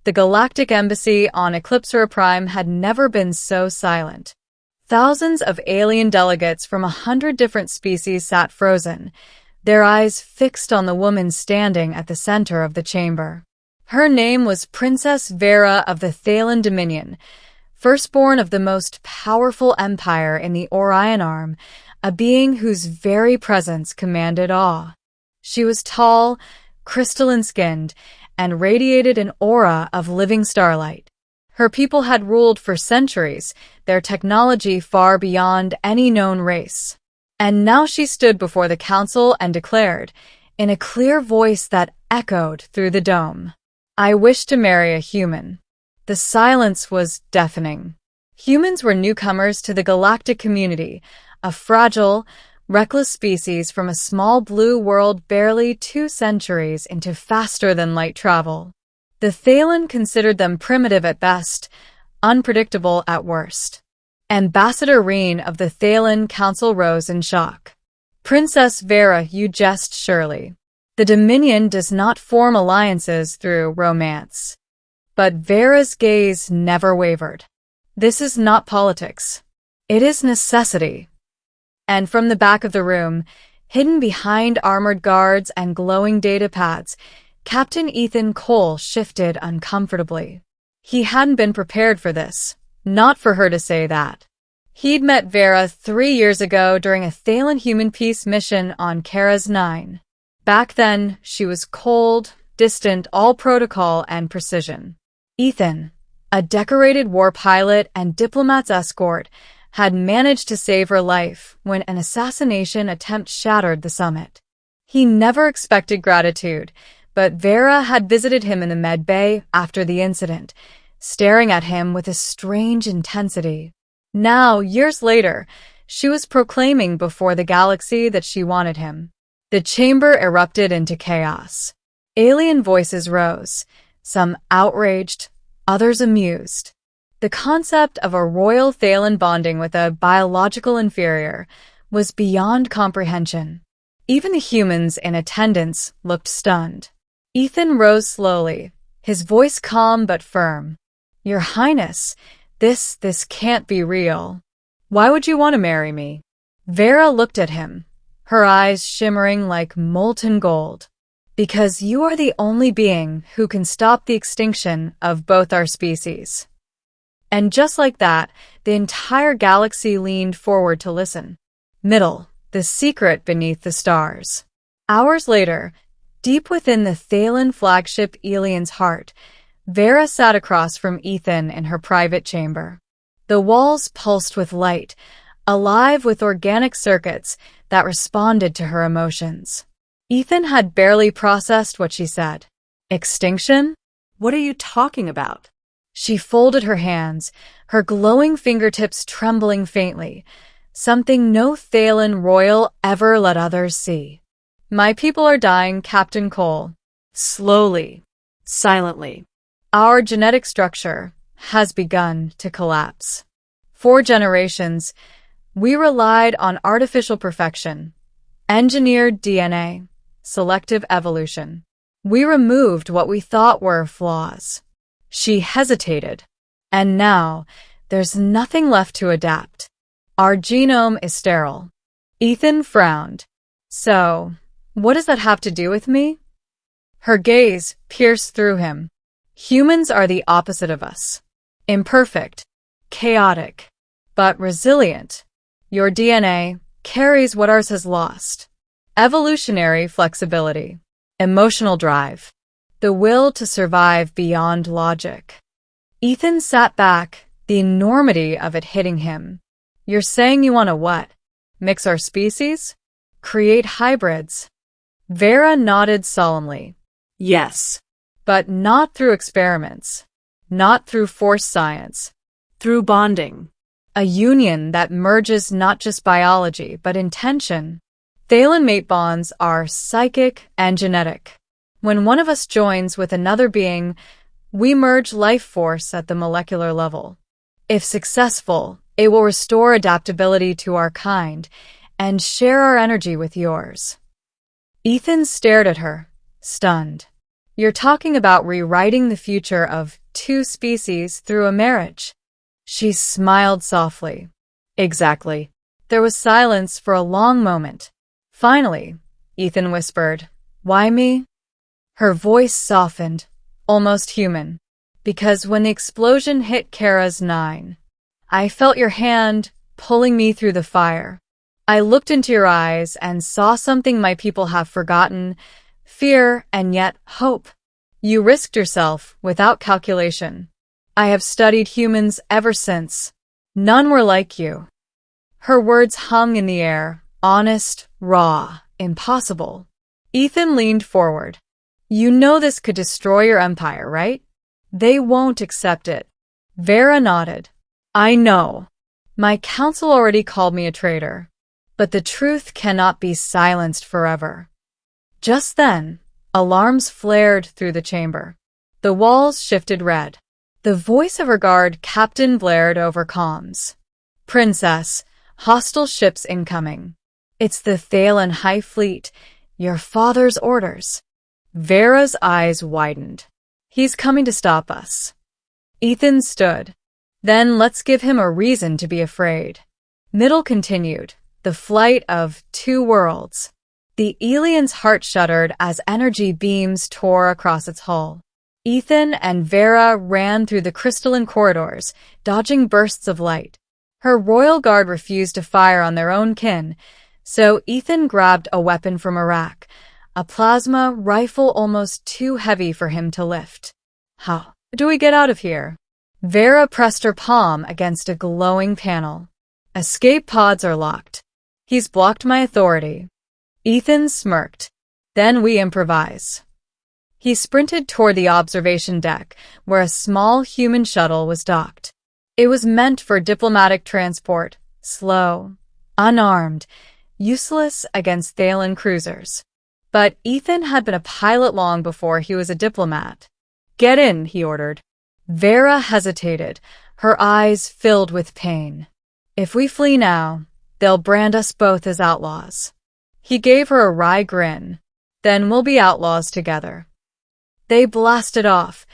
The Galactic Embassy on Eclipsora Prime had never been so silent. Thousands of alien delegates from 100 different species sat frozen, their eyes fixed on the woman standing at the center of the chamber. Her name was Princess Vera of the Thalen Dominion, firstborn of the most powerful empire in the Orion Arm, a being whose very presence commanded awe. She was tall, crystalline-skinned, and radiated an aura of living starlight. Her people had ruled for centuries, their technology far beyond any known race. And now she stood before the council and declared, in a clear voice that echoed through the dome, "I wish to marry a human." The silence was deafening. Humans were newcomers to the galactic community, a fragile, reckless species from a small blue world barely 2 centuries into faster-than-light travel. The Thalen considered them primitive at best, unpredictable at worst. Ambassador Reen of the Thalen Council rose in shock. "Princess Vera, you jest surely. The Dominion does not form alliances through romance." But Vera's gaze never wavered. "This is not politics. It is necessity." And from the back of the room, hidden behind armored guards and glowing data pads, Captain Ethan Cole shifted uncomfortably. He hadn't been prepared for this, not for her to say that. He'd met Vera 3 years ago during a Thalen human peace mission on Kara's 9. Back then, she was cold, distant, all protocol and precision. Ethan, a decorated war pilot and diplomat's escort, had managed to save her life when an assassination attempt shattered the summit. He never expected gratitude, but Vera had visited him in the med bay after the incident, staring at him with a strange intensity. Now, years later, she was proclaiming before the galaxy that she wanted him. The chamber erupted into chaos. Alien voices rose, some outraged, others amused. The concept of a royal Thalen bonding with a biological inferior was beyond comprehension. Even the humans in attendance looked stunned. Ethan rose slowly, his voice calm but firm. "Your Highness, this can't be real. Why would you want to marry me?" Vera looked at him, her eyes shimmering like molten gold. "Because you are the only being who can stop the extinction of both our species." And just like that, the entire galaxy leaned forward to listen. Middle, the secret beneath the stars. Hours later, deep within the Thalen flagship Elian's heart, Vera sat across from Ethan in her private chamber. The walls pulsed with light, alive with organic circuits that responded to her emotions. Ethan had barely processed what she said. "Extinction? What are you talking about?" She folded her hands, her glowing fingertips trembling faintly, something no Thalen royal ever let others see. "My people are dying, Captain Cole. Slowly, silently. Our genetic structure has begun to collapse. For generations, we relied on artificial perfection, engineered DNA, selective evolution. We removed what we thought were flaws." She hesitated. "And now, there's nothing left to adapt. Our genome is sterile." Ethan frowned. "So, what does that have to do with me?" Her gaze pierced through him. "Humans are the opposite of us. Imperfect, chaotic, but resilient. Your DNA carries what ours has lost. Evolutionary flexibility, emotional drive, the will to survive beyond logic." Ethan sat back, the enormity of it hitting him. "You're saying you want to what? Mix our species? Create hybrids?" Vera nodded solemnly. "Yes. But not through experiments. Not through forced science. Through bonding. A union that merges not just biology, but intention. Thalen mate bonds are psychic and genetic. When one of us joins with another being, we merge life force at the molecular level. If successful, it will restore adaptability to our kind and share our energy with yours." Ethan stared at her, stunned. You're talking about rewriting the future of two species through a marriage. She smiled softly. Exactly. There was silence for a long moment. Finally, Ethan whispered, "Why me?" Her voice softened, almost human. Because when the explosion hit Kara's 9, I felt your hand pulling me through the fire. I looked into your eyes and saw something my people have forgotten, fear and yet hope. You risked yourself without calculation. I have studied humans ever since. None were like you. Her words hung in the air, honest, raw, impossible. Ethan leaned forward. You know this could destroy your empire, right? They won't accept it. Vera nodded. I know. My council already called me a traitor. But the truth cannot be silenced forever. Just then, alarms flared through the chamber. The walls shifted red. The voice of her guard captain blared over comms. Princess, hostile ships incoming. It's the Thalen High Fleet. Your father's orders. Vera's eyes widened. He's coming to stop us. Ethan stood. Then let's give him a reason to be afraid. Middle continued. The flight of two worlds. The alien's heart shuddered as energy beams tore across its hull. Ethan and Vera ran through the crystalline corridors, dodging bursts of light. Her royal guard refused to fire on their own kin, so Ethan grabbed a weapon from a rack, a plasma rifle almost too heavy for him to lift. How do we get out of here? Vera pressed her palm against a glowing panel. Escape pods are locked. He's blocked my authority. Ethan smirked. Then we improvise. He sprinted toward the observation deck, where a small human shuttle was docked. It was meant for diplomatic transport, slow, unarmed, useless against Thalen cruisers. But Ethan had been a pilot long before he was a diplomat. Get in, he ordered. Vera hesitated, her eyes filled with pain. If we flee now, they'll brand us both as outlaws. He gave her a wry grin. Then we'll be outlaws together. They blasted off,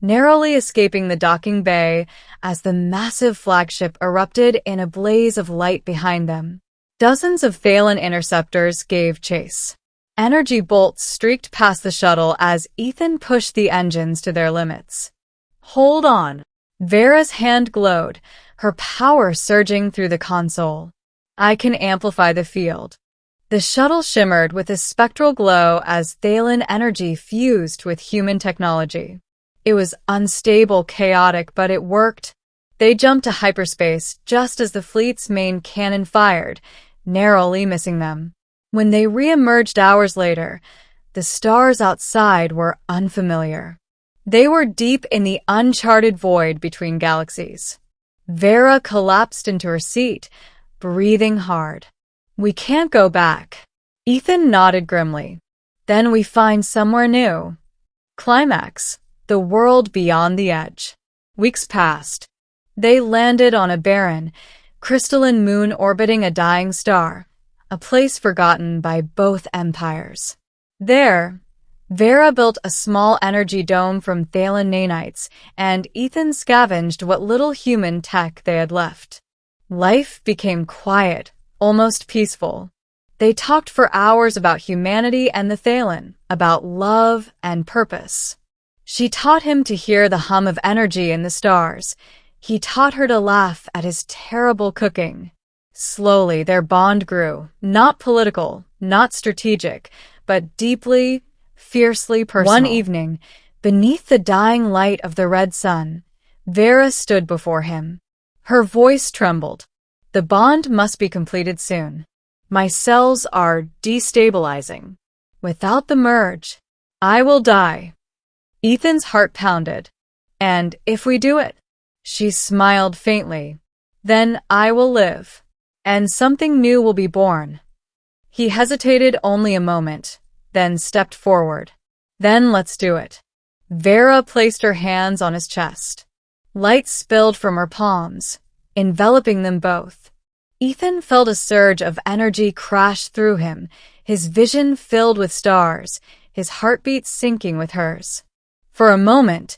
narrowly escaping the docking bay as the massive flagship erupted in a blaze of light behind them. Dozens of Thalen interceptors gave chase. Energy bolts streaked past the shuttle as Ethan pushed the engines to their limits. Hold on. Vera's hand glowed, her power surging through the console. I can amplify the field. The shuttle shimmered with a spectral glow as Thalen energy fused with human technology. It was unstable, chaotic, but it worked. They jumped to hyperspace just as the fleet's main cannon fired, narrowly missing them. When they re-emerged hours later, the stars outside were unfamiliar. They were deep in the uncharted void between galaxies. Vera collapsed into her seat, breathing hard. We can't go back. Ethan nodded grimly. Then we find somewhere new. Climax. The world beyond the edge. Weeks passed. They landed on a barren, crystalline moon orbiting a dying star, a place forgotten by both empires. There, Vera built a small energy dome from Thalen nanites, and Ethan scavenged what little human tech they had left. Life became quiet, almost peaceful. They talked for hours about humanity and the Thalen, about love and purpose. She taught him to hear the hum of energy in the stars. He taught her to laugh at his terrible cooking. Slowly, their bond grew, not political, not strategic, but deeply, fiercely personal. One evening, beneath the dying light of the red sun, Vera stood before him. Her voice trembled. The bond must be completed soon. My cells are destabilizing. Without the merge, I will die. Ethan's heart pounded. And if we do it? She smiled faintly. Then I will live. And something new will be born. He hesitated only a moment, then stepped forward. Then let's do it. Vera placed her hands on his chest. Light spilled from her palms, enveloping them both. Ethan felt a surge of energy crash through him, his vision filled with stars, his heartbeat syncing with hers. For a moment,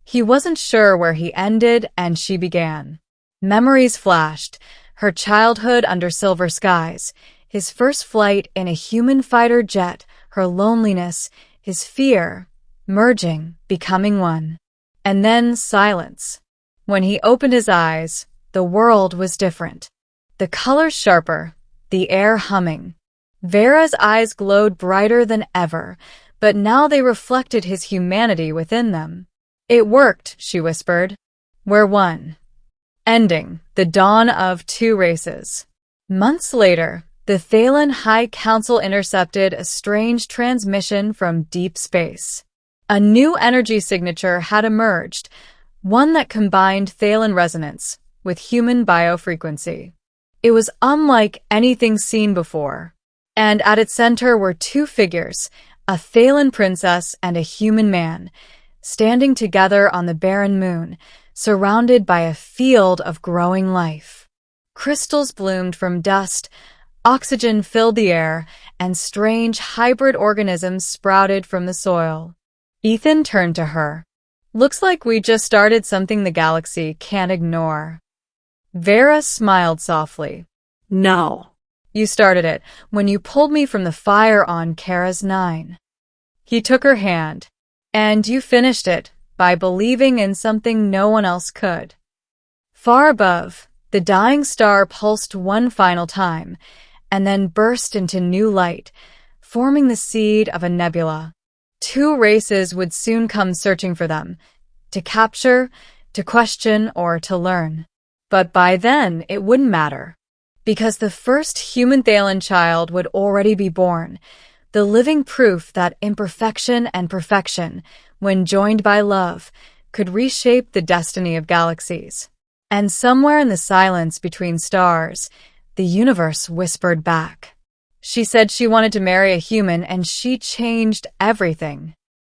he wasn't sure where he ended and she began. Memories flashed, her childhood under silver skies, his first flight in a human fighter jet, her loneliness, his fear, merging, becoming one. And then silence. When he opened his eyes, the world was different. The colors sharper, the air humming. Vera's eyes glowed brighter than ever, but now they reflected his humanity within them. "It worked," she whispered. "We're one." Ending the dawn of two races. Months later, the Thalen High Council intercepted a strange transmission from deep space. A new energy signature had emerged, one that combined Thalen resonance with human biofrequency. It was unlike anything seen before, and at its center were two figures, a Thalen princess and a human man, standing together on the barren moon, surrounded by a field of growing life. Crystals bloomed from dust, oxygen filled the air, and strange hybrid organisms sprouted from the soil. Ethan turned to her. "Looks like we just started something the galaxy can't ignore." Vera smiled softly. "No. "You started it when you pulled me from the fire on Kara's 9. He took her hand. "And you finished it by believing in something no one else could." Far above, the dying star pulsed one final time, and then burst into new light, forming the seed of a nebula. Two races would soon come searching for them, to capture, to question, or to learn. But by then, it wouldn't matter, because the first human Thalen child would already be born, the living proof that imperfection and perfection, when joined by love, could reshape the destiny of galaxies. And somewhere in the silence between stars, the universe whispered back. She said she wanted to marry a human, and she changed everything.